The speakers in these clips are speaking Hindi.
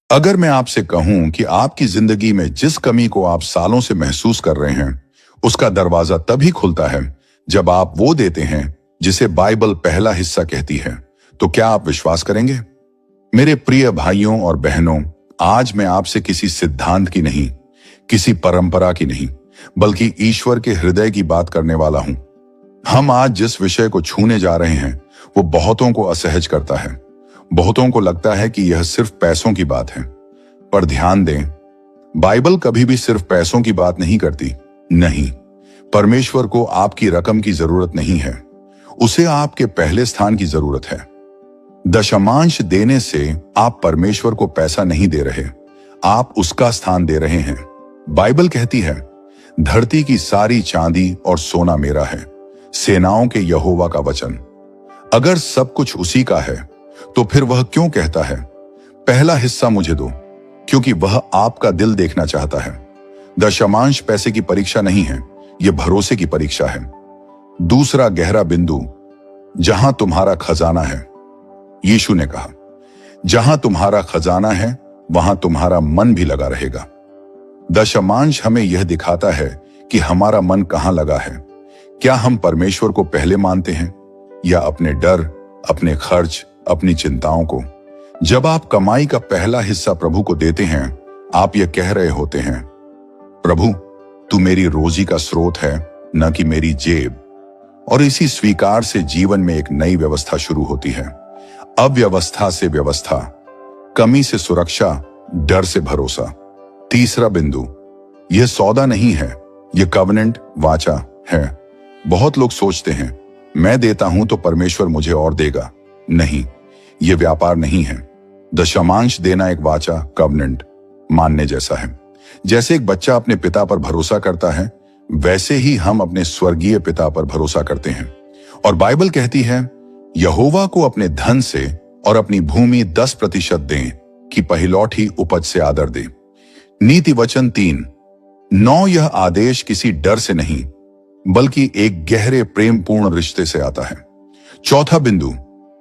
अगर मैं आपसे कहूं कि आपकी जिंदगी में जिस कमी को आप सालों से महसूस कर रहे हैं, उसका दरवाजा तभी खुलता है जब आप वो देते हैं जिसे बाइबल पहला हिस्सा कहती है, तो क्या आप विश्वास करेंगे? मेरे प्रिय भाइयों और बहनों, आज मैं आपसे किसी सिद्धांत की नहीं, किसी परंपरा की नहीं, बल्कि ईश्वर के हृदय की बात करने वाला हूं। हम आज जिस विषय को छूने जा रहे हैं, वो बहुतों को असहज करता है। बहुतों को लगता है कि यह सिर्फ पैसों की बात है, पर ध्यान दें, बाइबल कभी भी सिर्फ पैसों की बात नहीं करती। नहीं, परमेश्वर को आपकी रकम की जरूरत नहीं है, उसे आपके पहले स्थान की जरूरत है। दशमांश देने से आप परमेश्वर को पैसा नहीं दे रहे, आप उसका स्थान दे रहे हैं। बाइबल कहती है, धरती की सारी चांदी और सोना मेरा है, सेनाओं के यहोवा का वचन। अगर सब कुछ उसी का है, तो फिर वह क्यों कहता है, पहला हिस्सा मुझे दो, क्योंकि वह आपका दिल देखना चाहता है। दशमांश पैसे की परीक्षा नहीं है, यह भरोसे की परीक्षा है। दूसरा गहरा बिंदु, जहां तुम्हारा खजाना है। यीशु ने कहा, जहां तुम्हारा खजाना है, वहां तुम्हारा मन भी लगा रहेगा। दशमांश हमें यह दिखाता है कि हमारा मन कहां लगा है। क्या हम परमेश्वर को पहले मानते हैं, या अपने डर, अपने खर्च, अपनी चिंताओं को? जब आप कमाई का पहला हिस्सा प्रभु को देते हैं, आप यह कह रहे होते हैं, प्रभु तू मेरी रोजी का स्रोत है, न कि मेरी जेब। और इसी स्वीकार से जीवन में एक नई व्यवस्था शुरू होती है। अव्यवस्था से व्यवस्था, कमी से सुरक्षा, डर से भरोसा। तीसरा बिंदु, यह सौदा नहीं है, यह कवनेंट, वाचा है। बहुत लोग सोचते हैं, मैं देता हूं तो परमेश्वर मुझे और देगा। नहीं, यह व्यापार नहीं है। दशमांश देना एक वाचा, कवनेंट मानने जैसा है। जैसे एक बच्चा अपने पिता पर भरोसा करता है, वैसे ही हम अपने स्वर्गीय पिता पर भरोसा करते हैं। और बाइबल कहती है, यहोवा को अपने धन से और अपनी भूमि 10% दें, कि पहिलौठी उपज से आदर दे। नीति वचन 3:9 यह आदेश किसी डर से नहीं, बल्कि एक गहरे प्रेमपूर्ण रिश्ते से आता है। चौथा बिंदु,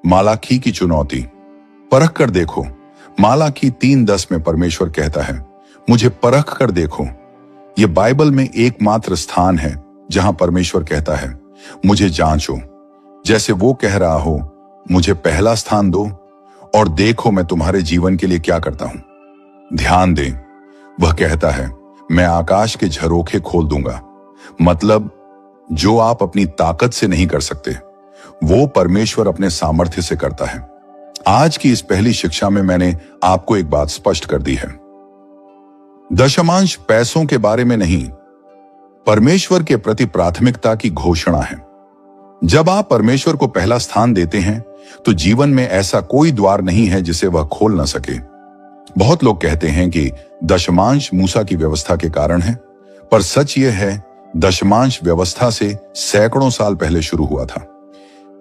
मालाखी की चुनौती। परख कर देखो। मालाखी 3:10 में परमेश्वर कहता है, मुझे परख कर देखो। यह बाइबल में एकमात्र स्थान है जहां परमेश्वर कहता है, मुझे जांचो। जैसे वो कह रहा हो, मुझे पहला स्थान दो और देखो मैं तुम्हारे जीवन के लिए क्या करता हूं। ध्यान दें, वह कहता है, मैं आकाश के झरोखे खोल दूंगा। मतलब, जो आप अपनी ताकत से नहीं कर सकते, वो परमेश्वर अपने सामर्थ्य से करता है। आज की इस पहली शिक्षा में मैंने आपको एक बात स्पष्ट कर दी है। दशमांश पैसों के बारे में नहीं, परमेश्वर के प्रति प्राथमिकता की घोषणा है। जब आप परमेश्वर को पहला स्थान देते हैं, तो जीवन में ऐसा कोई द्वार नहीं है जिसे वह खोल न सके। बहुत लोग कहते हैं कि दशमांश मूसा की व्यवस्था के कारण है, पर सच यह है, दशमांश व्यवस्था से सैकड़ों साल पहले शुरू हुआ था।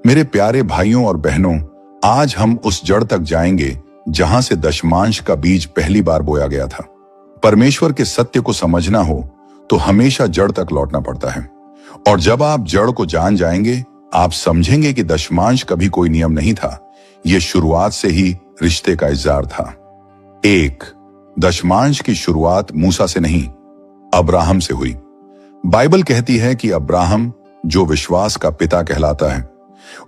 मेरे प्यारे भाइयों और बहनों, आज हम उस जड़ तक जाएंगे जहां से दशमांश का बीज पहली बार बोया गया था। परमेश्वर के सत्य को समझना हो तो हमेशा जड़ तक लौटना पड़ता है। और जब आप जड़ को जान जाएंगे, आप समझेंगे कि दशमांश कभी कोई नियम नहीं था, यह शुरुआत से ही रिश्ते का इज़हार था। एक, दशमांश की शुरुआत मूसा से नहीं, अब्राहम से हुई। बाइबल कहती है कि अब्राहम, जो विश्वास का पिता कहलाता है,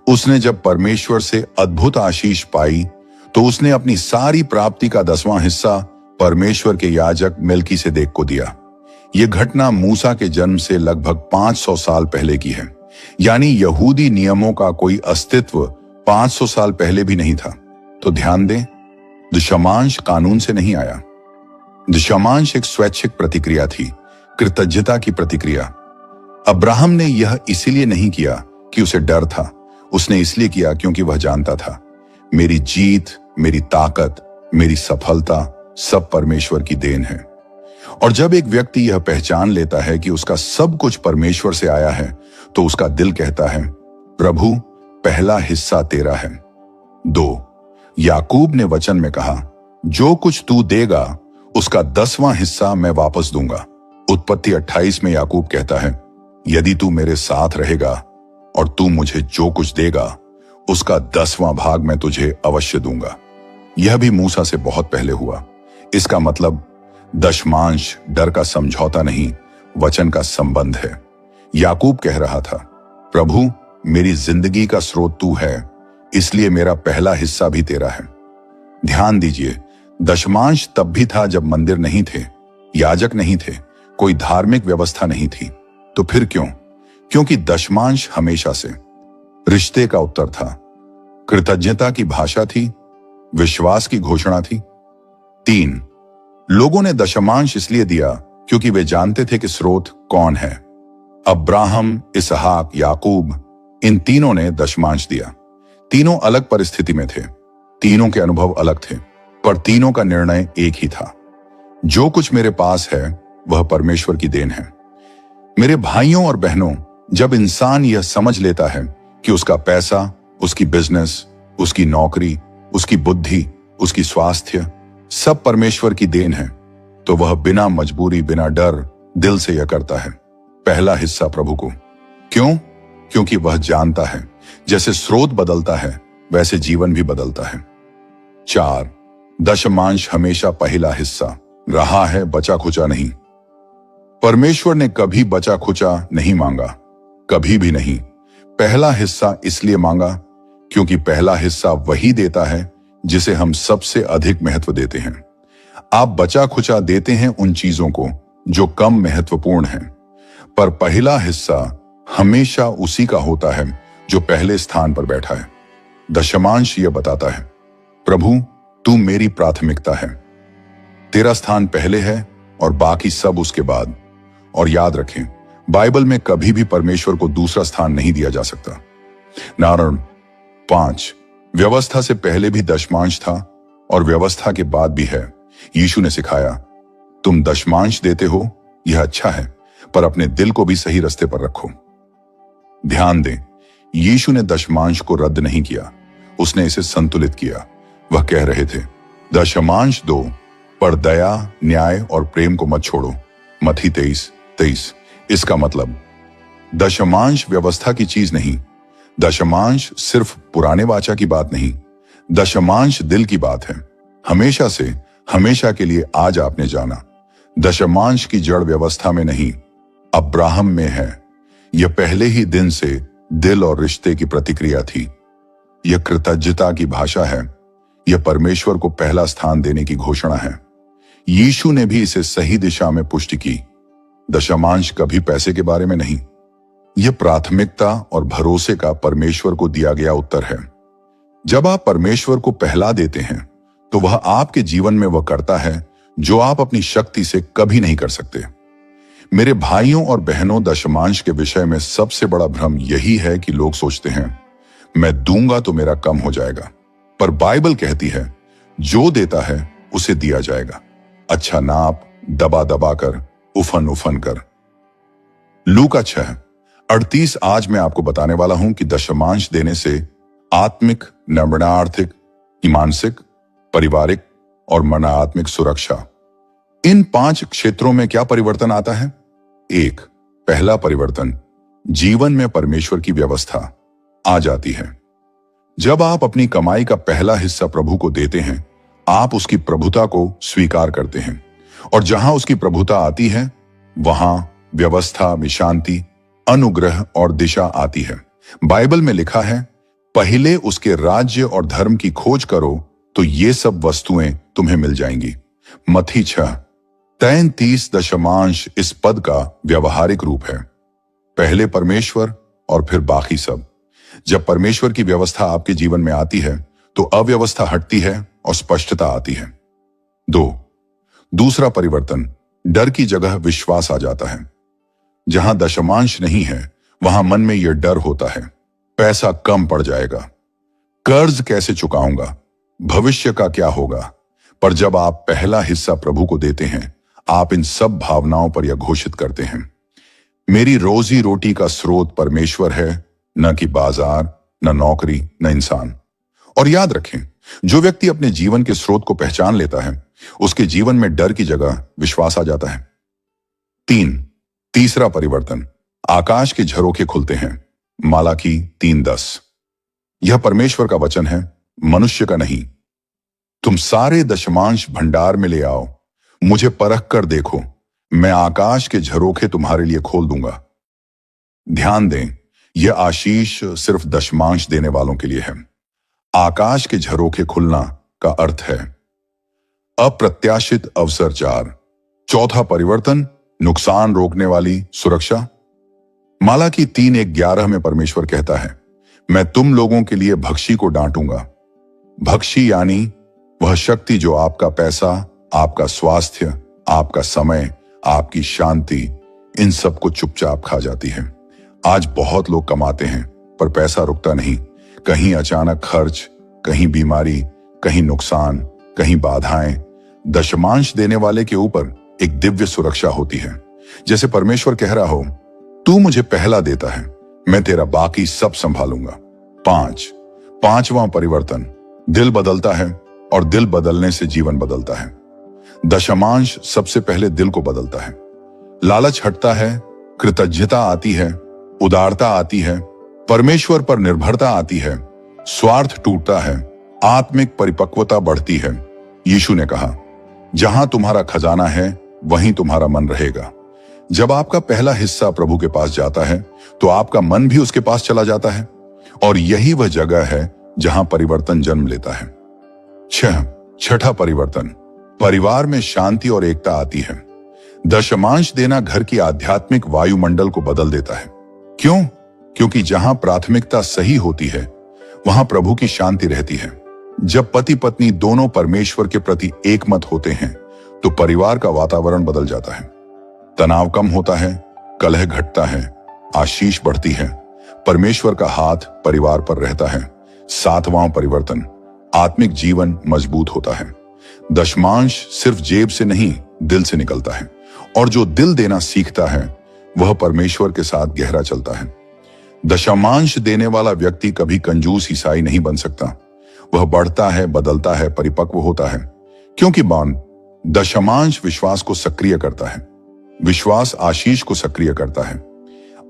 उसने जब परमेश्वर से अद्भुत आशीष पाई, तो उसने अपनी सारी प्राप्ति का 10वां हिस्सा परमेश्वर के याजक मेल्कीसेदेक को दिया। यह घटना मूसा के जन्म से लगभग 500 साल पहले की है। यानी यहूदी नियमों का कोई अस्तित्व 500 साल पहले भी नहीं था। तो ध्यान दें, दशमांश कानून से नहीं आया। दशमांश एक स्वैच्छिक प्रतिक्रिया थी, कृतज्ञता की प्रतिक्रिया। अब्राहम ने यह इसलिए नहीं किया कि उसे डर था, उसने इसलिए किया क्योंकि वह जानता था, मेरी जीत, मेरी ताकत, मेरी सफलता सब परमेश्वर की देन है। और जब एक व्यक्ति यह पहचान लेता है कि उसका सब कुछ परमेश्वर से आया है, तो उसका दिल कहता है, प्रभु पहला हिस्सा तेरा है। 2, याकूब ने वचन में कहा, जो कुछ तू देगा उसका 10वां हिस्सा मैं वापस दूंगा। उत्पत्ति 28 में याकूब कहता है, यदि तू मेरे साथ रहेगा और तू मुझे जो कुछ देगा, उसका 10वां भाग मैं तुझे अवश्य दूंगा। यह भी मूसा से बहुत पहले हुआ। इसका मतलब दशमांश डर का समझौता नहीं, वचन का संबंध है। याकूब कह रहा था, प्रभु मेरी जिंदगी का स्रोत तू है, इसलिए मेरा पहला हिस्सा भी तेरा है। ध्यान दीजिए, दशमांश तब भी था जब मंदिर नहीं थे, याजक नहीं थे, कोई धार्मिक व्यवस्था नहीं थी। तो फिर क्यों? क्योंकि दशमांश हमेशा से रिश्ते का उत्तर था, कृतज्ञता की भाषा थी, विश्वास की घोषणा थी। 3, लोगों ने दशमांश इसलिए दिया क्योंकि वे जानते थे कि स्रोत कौन है। अब्राहम, इसहाक, याकूब, इन तीनों ने दशमांश दिया। तीनों अलग परिस्थिति में थे, तीनों के अनुभव अलग थे, पर तीनों का निर्णय एक ही था, जो कुछ मेरे पास है वह परमेश्वर की देन है। मेरे भाइयों और बहनों, जब इंसान यह समझ लेता है कि उसका पैसा, उसकी बिजनेस, उसकी नौकरी, उसकी बुद्धि, उसकी स्वास्थ्य सब परमेश्वर की देन है, तो वह बिना मजबूरी, बिना डर, दिल से यह करता है, पहला हिस्सा प्रभु को। क्यों? क्योंकि वह जानता है जैसे स्रोत बदलता है वैसे जीवन भी बदलता है। 4, दशमांश हमेशा पहला हिस्सा रहा है, बचा खुचा नहीं। परमेश्वर ने कभी बचा खुचा नहीं मांगा, कभी भी नहीं। पहला हिस्सा इसलिए मांगा क्योंकि पहला हिस्सा वही देता है जिसे हम सबसे अधिक महत्व देते हैं। आप बचा खुचा देते हैं उन चीजों को जो कम महत्वपूर्ण हैं, पर पहला हिस्सा हमेशा उसी का होता है जो पहले स्थान पर बैठा है। दशमांश यह बताता है, प्रभु तू मेरी प्राथमिकता है, तेरा स्थान पहले है और बाकी सब उसके बाद। और याद रखें, बाइबल में कभी भी परमेश्वर को दूसरा स्थान नहीं दिया जा सकता। नारण 5, व्यवस्था से पहले भी दशमांश था और व्यवस्था के बाद भी है। यीशु ने सिखाया, तुम दशमांश देते हो, यह अच्छा है, पर अपने दिल को भी सही रास्ते पर रखो। ध्यान दें, यीशु ने दशमांश को रद्द नहीं किया, उसने इसे संतुलित किया। वह कह रहे थे, दशमांश दो, पर दया, न्याय और प्रेम को मत छोड़ो। मत्ती 23:23। इसका मतलब दशमांश व्यवस्था की चीज नहीं, दशमांश सिर्फ पुराने वाचा की बात नहीं, दशमांश दिल की बात है। हमेशा से, हमेशा के लिए आज आपने जाना, दशमांश की जड़ व्यवस्था में नहीं, अब्राहम में है। यह पहले ही दिन से दिल और रिश्ते की प्रतिक्रिया थी। यह कृतज्ञता की भाषा है, यह परमेश्वर को पहला स्थान देने की घोषणा है। यीशु ने भी इसे सही दिशा में पुष्टि की। दशमांश कभी पैसे के बारे में नहीं, यह प्राथमिकता और भरोसे का परमेश्वर को दिया गया उत्तर है। जब आप परमेश्वर को पहला देते हैं तो वह आपके जीवन में वह करता है जो आप अपनी शक्ति से कभी नहीं कर सकते। मेरे भाइयों और बहनों, दशमांश के विषय में सबसे बड़ा भ्रम यही है कि लोग सोचते हैं, मैं दूंगा तो मेरा कम हो जाएगा। पर बाइबल कहती है, जो देता है उसे दिया जाएगा, अच्छा नाप, दबा दबा कर, उफन उफन कर। लूका 6:38। आज मैं आपको बताने वाला हूं कि दशमांश देने से आत्मिक, नम्रणार्थिक, मानसिक, पारिवारिक और मनात्मिक सुरक्षा, इन 5 क्षेत्रों में क्या परिवर्तन आता है। 1, पहला परिवर्तन, जीवन में परमेश्वर की व्यवस्था आ जाती है। जब आप अपनी कमाई का पहला हिस्सा प्रभु को देते हैं, आप उसकी प्रभुता को स्वीकार करते हैं, और जहां उसकी प्रभुता आती है वहां व्यवस्था में शांति, अनुग्रह और दिशा आती है। बाइबल में लिखा है, पहले उसके राज्य और धर्म की खोज करो तो ये सब वस्तुएं तुम्हें मिल जाएंगी। मत्ती 6:33। दशमांश इस पद का व्यवहारिक रूप है, पहले परमेश्वर और फिर बाकी सब। जब परमेश्वर की व्यवस्था आपके जीवन में आती है तो अव्यवस्था हटती है और स्पष्टता आती है। 2, दूसरा परिवर्तन, डर की जगह विश्वास आ जाता है। जहां दशमांश नहीं है वहां मन में यह डर होता है, पैसा कम पड़ जाएगा, कर्ज कैसे चुकाऊंगा, भविष्य का क्या होगा। पर जब आप पहला हिस्सा प्रभु को देते हैं, आप इन सब भावनाओं पर यह घोषित करते हैं, मेरी रोजी रोटी का स्रोत परमेश्वर है, न कि बाजार, न नौकरी, न इंसान। और याद रखें, जो व्यक्ति अपने जीवन के स्रोत को पहचान लेता है, उसके जीवन में डर की जगह विश्वास आ जाता है। 3, तीसरा परिवर्तन, आकाश के झरोखे खुलते हैं। मालाकी 3:10। यह परमेश्वर का वचन है, मनुष्य का नहीं। तुम सारे दशमांश भंडार में ले आओ, मुझे परख कर देखो, मैं आकाश के झरोखे तुम्हारे लिए खोल दूंगा। ध्यान दें, यह आशीष सिर्फ दशमांश देने वालों के लिए है। आकाश के झरोखे खुलना का अर्थ है अप्रत्याशित अवसर। चौथा परिवर्तन, नुकसान रोकने वाली सुरक्षा। मालाकी 3:11 में परमेश्वर कहता है, मैं तुम लोगों के लिए भक्षी को डांटूंगा। भक्षी यानी वह शक्ति जो आपका पैसा, आपका स्वास्थ्य, आपका समय, आपकी शांति, इन सब को चुपचाप खा जाती है। आज बहुत लोग कमाते हैं पर पैसा रुकता नहीं। कहीं अचानक खर्च, कहीं बीमारी, कहीं नुकसान, कहीं बाधाएं। दशमांश देने वाले के ऊपर एक दिव्य सुरक्षा होती है, जैसे परमेश्वर कह रहा हो, तू मुझे पहला देता है, मैं तेरा बाकी सब संभालूंगा। पांचवां परिवर्तन, दिल बदलता है और दिल बदलने से जीवन बदलता है। दशमांश सबसे पहले दिल को बदलता है। लालच हटता है, कृतज्ञता आती है, उदारता आती है, परमेश्वर पर निर्भरता आती है, स्वार्थ टूटता है, आत्मिक परिपक्वता बढ़ती है। यीशु ने कहा, जहां तुम्हारा खजाना है वहीं तुम्हारा मन रहेगा। जब आपका पहला हिस्सा प्रभु के पास जाता है तो आपका मन भी उसके पास चला जाता है, और यही वह जगह है जहां परिवर्तन जन्म लेता है। छठा परिवर्तन, परिवार में शांति और एकता आती है। दशमांश देना घर की आध्यात्मिक वायुमंडल को बदल देता है। क्यों? क्योंकि जहां प्राथमिकता सही होती है वहां प्रभु की शांति रहती है। जब पति पत्नी दोनों परमेश्वर के प्रति एकमत होते हैं तो परिवार का वातावरण बदल जाता है। तनाव कम होता है, कलह घटता है, आशीष बढ़ती है, परमेश्वर का हाथ परिवार पर रहता है। सातवां परिवर्तन, आत्मिक जीवन मजबूत होता है। दशमांश सिर्फ जेब से नहीं, दिल से निकलता है, और जो दिल देना सीखता है वह परमेश्वर के साथ गहरा चलता है। दशमांश देने वाला व्यक्ति कभी कंजूस ईसाई नहीं बन सकता। वह बढ़ता है, बदलता है, परिपक्व होता है, क्योंकि दशमांश विश्वास को सक्रिय करता है। विश्वास आशीष को सक्रिय करता है।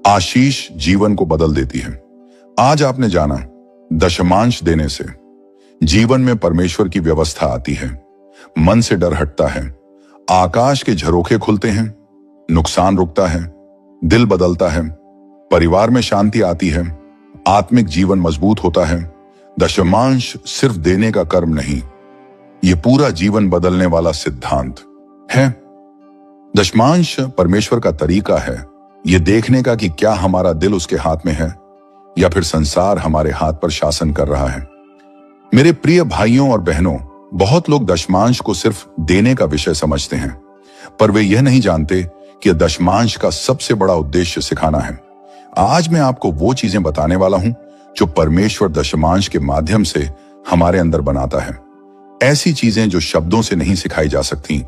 आशीष जीवन को बदल देती है। आज आपने जाना, दशमांश देने से जीवन में परमेश्वर की व्यवस्था आती है, मन से डर हटता है, आकाश के झरोखे खुलते हैं, नुकसान रुकता है, दिल बदलता है, परिवार में शांति आती है, आत्मिक जीवन मजबूत होता है। दशमांश सिर्फ देने का कर्म नहीं, ये पूरा जीवन बदलने वाला सिद्धांत है। दशमांश परमेश्वर का तरीका है ये देखने का कि क्या हमारा दिल उसके हाथ में है या फिर संसार हमारे हाथ पर शासन कर रहा है। मेरे प्रिय भाइयों और बहनों, बहुत लोग दशमांश को सिर्फ देने का विषय समझते हैं, पर वे यह नहीं जानते कि दशमांश का सबसे बड़ा उद्देश्य सिखाना है। आज मैं आपको वो चीजें बताने वाला हूं जो परमेश्वर दशमांश के माध्यम से हमारे अंदर बनाता है। ऐसी चीजें जो शब्दों से नहीं सिखाई जा सकती,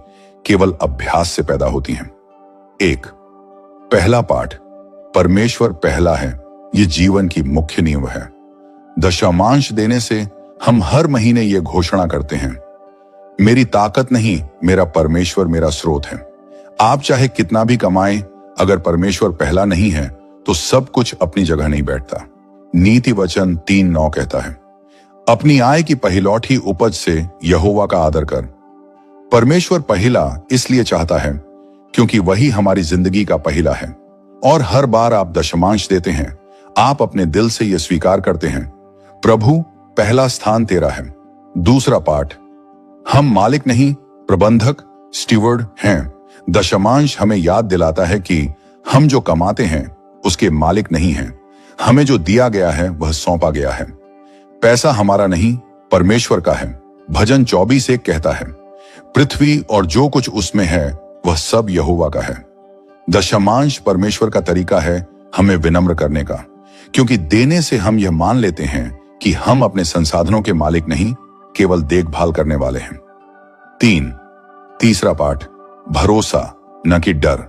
केवल अभ्यास से पैदा होती हैं। पहला पाठ, परमेश्वर पहला है, ये जीवन की मुख्य नींव है। दशमांश देने से हम हर महीने ये घोषणा करते हैं, मेरी ताकत नहीं, मेरा परमेश्वर मेरा स्रोत है। आप चाहे कितना भी कमाएं, अगर परमेश्वर पहला नहीं है तो सब कुछ अपनी जगह नहीं बैठता। नीति वचन 3:9 कहता है, अपनी आय की पहिलौठी उपज से यहोवा का आदर कर। परमेश्वर पहला इसलिए चाहता है क्योंकि वही हमारी जिंदगी का पहला है, और हर बार आप दशमांश देते हैं, आप अपने दिल से यह स्वीकार करते हैं, प्रभु पहला स्थान तेरा है। दूसरा पाठ, हम मालिक नहीं, प्रबंधक, स्टीवर्ड हैं। दशमांश हमें याद दिलाता है कि हम जो कमाते हैं उसके मालिक नहीं हैं। हमें जो दिया गया है वह सौंपा गया है। पैसा हमारा नहीं, परमेश्वर का है। भजन 24:1 कहता है, पृथ्वी और जो कुछ उसमें है वह सब यहोवा का है। दशमांश परमेश्वर का तरीका है हमें विनम्र करने का, क्योंकि देने से हम यह मान लेते हैं कि हम अपने संसाधनों के मालिक नहीं, केवल देखभाल करने वाले हैं। तीसरा पाठ, भरोसा न कि डर।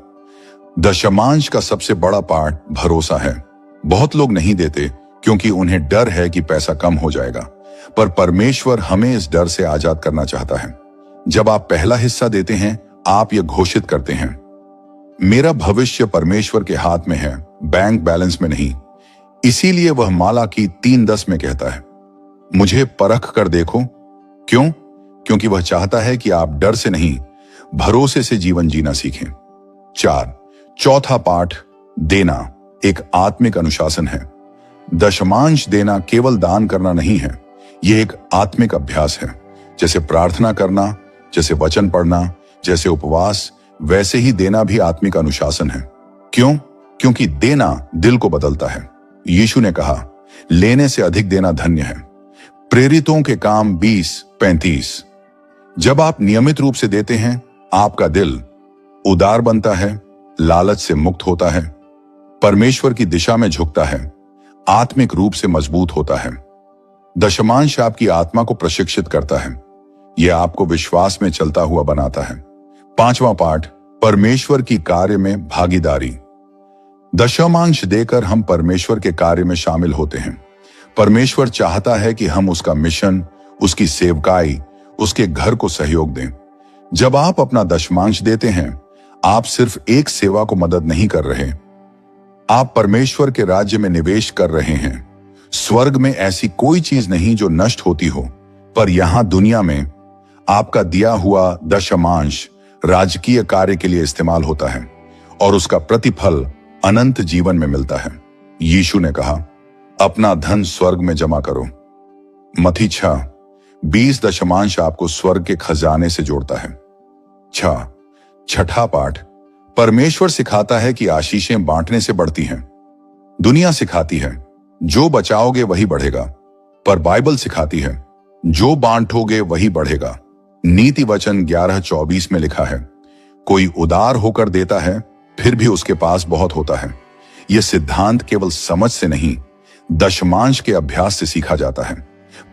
दशमांश का सबसे बड़ा पाठ भरोसा है। बहुत लोग नहीं देते क्योंकि उन्हें डर है कि पैसा कम हो जाएगा, पर परमेश्वर हमें इस डर से आजाद करना चाहता है। जब आप पहला हिस्सा देते हैं, आप यह घोषित करते हैं, मेरा भविष्य परमेश्वर के हाथ में है, बैंक बैलेंस में नहीं। इसीलिए वह मालाकी 3:10 में कहता है, मुझे परख कर देखो। क्यों? क्योंकि वह चाहता है कि आप डर से नहीं, भरोसे से जीवन जीना सीखें। 4, चौथा पाठ, देना एक आत्मिक अनुशासन है। दशमांश देना केवल दान करना नहीं है, यह एक आत्मिक अभ्यास है। जैसे प्रार्थना करना, जैसे वचन पढ़ना, जैसे उपवास, वैसे ही देना भी आत्मिक अनुशासन है। क्यों? क्योंकि देना दिल को बदलता है। यीशु ने कहा, लेने से अधिक देना धन्य है। प्रेरितों के काम 20:35। जब आप नियमित रूप से देते हैं, आपका दिल उदार बनता है, लालच से मुक्त होता है, परमेश्वर की दिशा में झुकता है, आत्मिक रूप से मजबूत होता है। दशमांश आपकी आत्मा को प्रशिक्षित करता है, यह आपको विश्वास में चलता हुआ बनाता है। 5वां पाठ, परमेश्वर की कार्य में भागीदारी। दशमांश देकर हम परमेश्वर के कार्य में शामिल होते हैं। परमेश्वर चाहता है कि हम उसका मिशन, उसकी सेवकाई, उसके घर को सहयोग दें। जब आप अपना दशमांश देते हैं, आप सिर्फ एक सेवा को मदद नहीं कर रहे, आप परमेश्वर के राज्य में निवेश कर रहे हैं। स्वर्ग में ऐसी कोई चीज नहीं जो नष्ट होती हो, पर यहां दुनिया में आपका दिया हुआ दशमांश राजकीय कार्य के लिए इस्तेमाल होता है और उसका प्रतिफल अनंत जीवन में मिलता है। यीशु ने कहा, अपना धन स्वर्ग में जमा करो। मत्ती 6:20 दशमांश आपको स्वर्ग के खजाने से जोड़ता है। छठा पाठ, परमेश्वर सिखाता है कि आशीषें बांटने से बढ़ती हैं। दुनिया सिखाती है जो बचाओगे वही बढ़ेगा, पर बाइबल सिखाती है जो बांटोगे वही बढ़ेगा। नीति वचन 11:24 में लिखा है, कोई उदार होकर देता है, फिर भी उसके पास बहुत होता है। यह सिद्धांत केवल समझ से नहीं, दशमांश के अभ्यास से सीखा जाता है।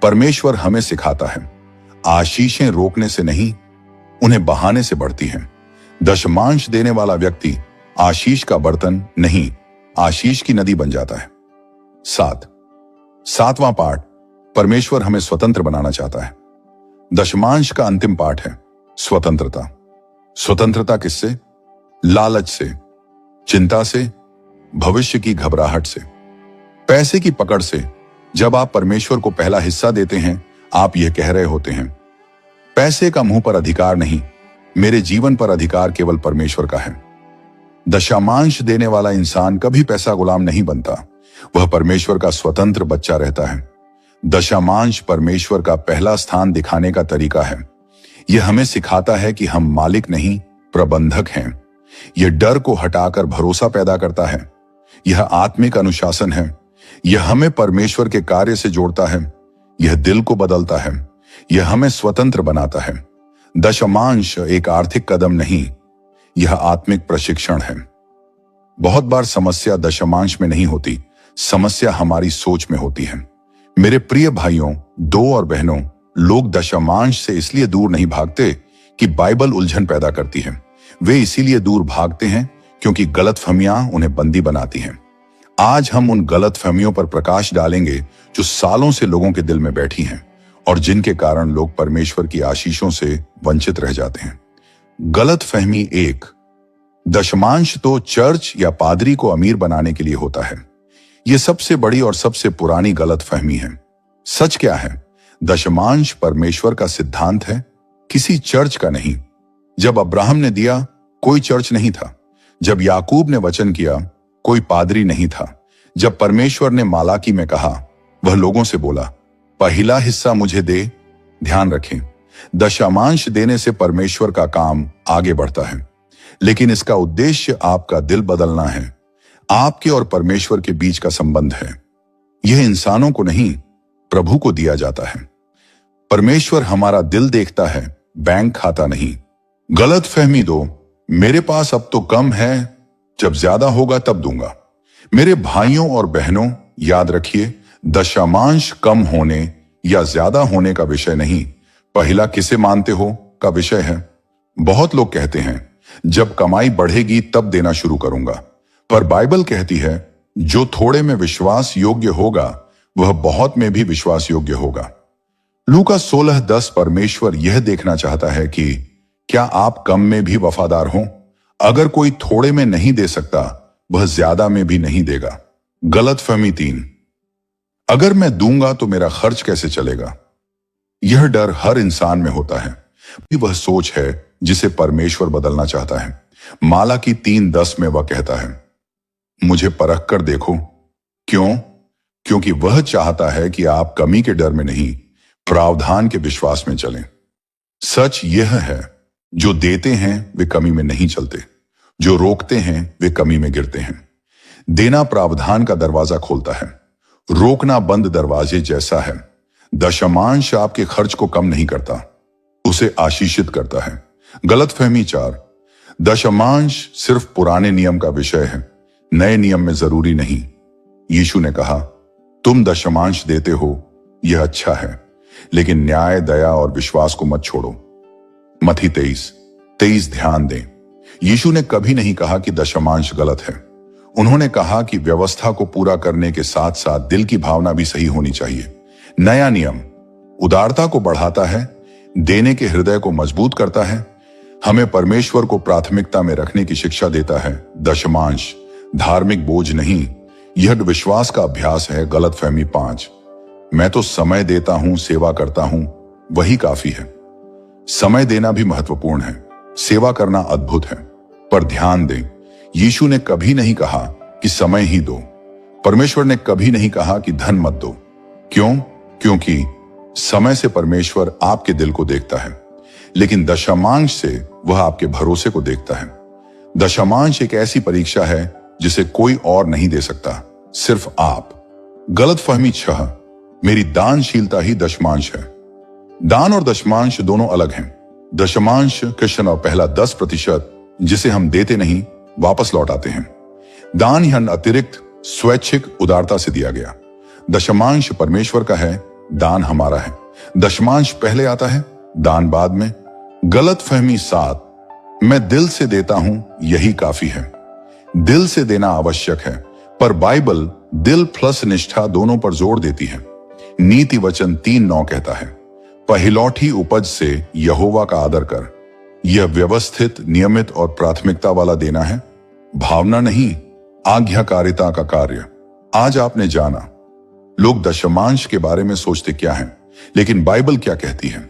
परमेश्वर हमें सिखाता है, आशीषें रोकने से नहीं, उन्हें बहाने से बढ़ती हैं। दशमांश देने वाला व्यक्ति आशीष का बर्तन नहीं, आशीष की नदी बन जाता है। 7वां पाठ, परमेश्वर हमें स्वतंत्र बनाना चाहता है। दशमांश का अंतिम पाठ है स्वतंत्रता। स्वतंत्रता किससे? लालच से, चिंता से, भविष्य की घबराहट से, पैसे की पकड़ से। जब आप परमेश्वर को पहला हिस्सा देते हैं, आप यह कह रहे होते हैं, पैसे का मुंह पर अधिकार नहीं, मेरे जीवन पर अधिकार केवल परमेश्वर का है। दशमांश देने वाला इंसान कभी पैसा गुलाम नहीं बनता, वह परमेश्वर का स्वतंत्र बच्चा रहता है। दशमांश परमेश्वर का पहला स्थान दिखाने का तरीका है। यह हमें सिखाता है कि हम मालिक नहीं, प्रबंधक हैं। यह डर को हटाकर भरोसा पैदा करता है। यह आत्मिक अनुशासन है। यह हमें परमेश्वर के कार्य से जोड़ता है। यह दिल को बदलता है। यह हमें स्वतंत्र बनाता है। दशमांश एक आर्थिक कदम नहीं, यह आत्मिक प्रशिक्षण है। बहुत बार समस्या दशमांश में नहीं होती, समस्या हमारी सोच में होती है। मेरे प्रिय भाइयों, दो और बहनों, लोग दशमांश से इसलिए दूर नहीं भागते कि बाइबल उलझन पैदा करती है। वे इसीलिए दूर भागते हैं क्योंकि गलतफहमियां उन्हें बंदी बनाती हैं। आज हम उन गलतफहमियों पर प्रकाश डालेंगे जो सालों से लोगों के दिल में बैठी हैं और जिनके कारण लोग परमेश्वर की आशीषों से वंचित रह जाते हैं। गलतफहमी 1, दशमांश तो चर्च या पादरी को अमीर बनाने के लिए होता है। यह सबसे बड़ी और सबसे पुरानी गलतफहमी है। सच क्या है? दशमांश परमेश्वर का सिद्धांत है, किसी चर्च का नहीं। जब अब्राहम ने दिया, कोई चर्च नहीं था। जब याकूब ने वचन किया, कोई पादरी नहीं था। जब परमेश्वर ने मालाकी में कहा, वह लोगों से बोला, पहला हिस्सा मुझे दे। ध्यान रखें, दशमांश देने से परमेश्वर का काम आगे बढ़ता है, लेकिन इसका उद्देश्य आपका दिल बदलना है। आपके और परमेश्वर के बीच का संबंध है। यह इंसानों को नहीं, प्रभु को दिया जाता है। परमेश्वर हमारा दिल देखता है, बैंक खाता नहीं। गलतफहमी 2, मेरे पास अब तो कम है, जब ज्यादा होगा तब दूंगा। मेरे भाइयों और बहनों, याद रखिए, दशमांश कम होने या ज्यादा होने का विषय नहीं, पहला किसे मानते हो का विषय है। बहुत लोग कहते हैं, जब कमाई बढ़ेगी तब देना शुरू करूंगा, पर बाइबल कहती है, जो थोड़े में विश्वास योग्य होगा वह बहुत में भी विश्वास योग्य होगा। लूका 16:10, परमेश्वर यह देखना चाहता है कि क्या आप कम में भी वफादार हों। अगर कोई थोड़े में नहीं दे सकता, वह ज्यादा में भी नहीं देगा। गलतफहमी 3, अगर मैं दूंगा तो मेरा खर्च कैसे चलेगा। यह डर हर इंसान में होता है। वह सोच है जिसे परमेश्वर बदलना चाहता है। मालाकी 3:10 में वह कहता है, मुझे परख कर देखो। क्यों? क्योंकि वह चाहता है कि आप कमी के डर में नहीं, प्रावधान के विश्वास में चलें। सच यह है, जो देते हैं वे कमी में नहीं चलते, जो रोकते हैं वे कमी में गिरते हैं। देना प्रावधान का दरवाजा खोलता है, रोकना बंद दरवाजे जैसा है। दशमांश आपके खर्च को कम नहीं करता, उसे आशीषित करता है। गलतफहमी 4, दशमांश सिर्फ पुराने नियम का विषय है, नए नियम में जरूरी नहीं। यीशु ने कहा, तुम दशमांश देते हो, यह अच्छा है, लेकिन न्याय, दया और विश्वास को मत छोड़ो। मत्ती 23:23 ध्यान दें, यीशु ने कभी नहीं कहा कि दशमांश गलत है। उन्होंने कहा कि व्यवस्था को पूरा करने के साथ साथ दिल की भावना भी सही होनी चाहिए। नया नियम उदारता को बढ़ाता है, देने के हृदय को मजबूत करता है, हमें परमेश्वर को प्राथमिकता में रखने की शिक्षा देता है। दशमांश धार्मिक बोझ नहीं, यह विश्वास का अभ्यास है। गलतफहमी 5, मैं तो समय देता हूं, सेवा करता हूं, वही काफी है। समय देना भी महत्वपूर्ण है, सेवा करना अद्भुत है, पर ध्यान दें, यीशु ने कभी नहीं कहा कि समय ही दो। परमेश्वर ने कभी नहीं कहा कि धन मत दो। क्यों? क्योंकि समय से परमेश्वर आपके दिल को देखता है, लेकिन दशमांश से वह आपके भरोसे को देखता है। दशमांश एक ऐसी परीक्षा है जिसे कोई और नहीं दे सकता, सिर्फ आप। गलतफहमी 6, मेरी दानशीलता ही दशमांश है। दान और दशमांश दोनों अलग हैं। दशमांश कृष्ण और पहला 10% जिसे हम देते नहीं, वापस लौटाते हैं। दान यह अतिरिक्त स्वैच्छिक उदारता से दिया गया। दशमांश परमेश्वर का है, दान हमारा है। दशमांश पहले आता है, दान बाद में। गलतफहमी 7, मैं दिल से देता हूं, यही काफी है। दिल से देना आवश्यक है, पर बाइबल दिल प्लस निष्ठा दोनों पर जोर देती है। नीति वचन 3:9 कहता है, पहिलौठी उपज से यहोवा का आदर कर। यह व्यवस्थित, नियमित और प्राथमिकता वाला देना है, भावना नहीं, आज्ञाकारिता का कार्य। आज आपने जाना, लोग दशमांश के बारे में सोचते क्या हैं, लेकिन बाइबल क्या कहती है?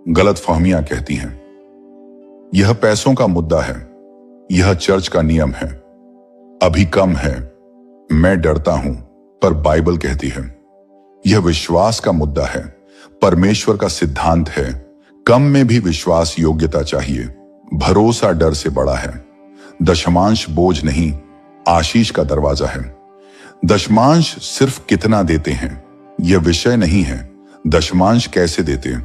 गलतफहमियां कहती हैं, यह पैसों का मुद्दा है, यह चर्च का नियम है, अभी कम है, मैं डरता हूं। पर बाइबल कहती है, यह विश्वास का मुद्दा है, परमेश्वर का सिद्धांत है। कम में भी विश्वास योग्यता चाहिए, भरोसा डर से बड़ा है। दशमांश बोझ नहीं, आशीष का दरवाजा है। दशमांश सिर्फ कितना देते हैं यह विषय नहीं है, दशमांश कैसे देते हैं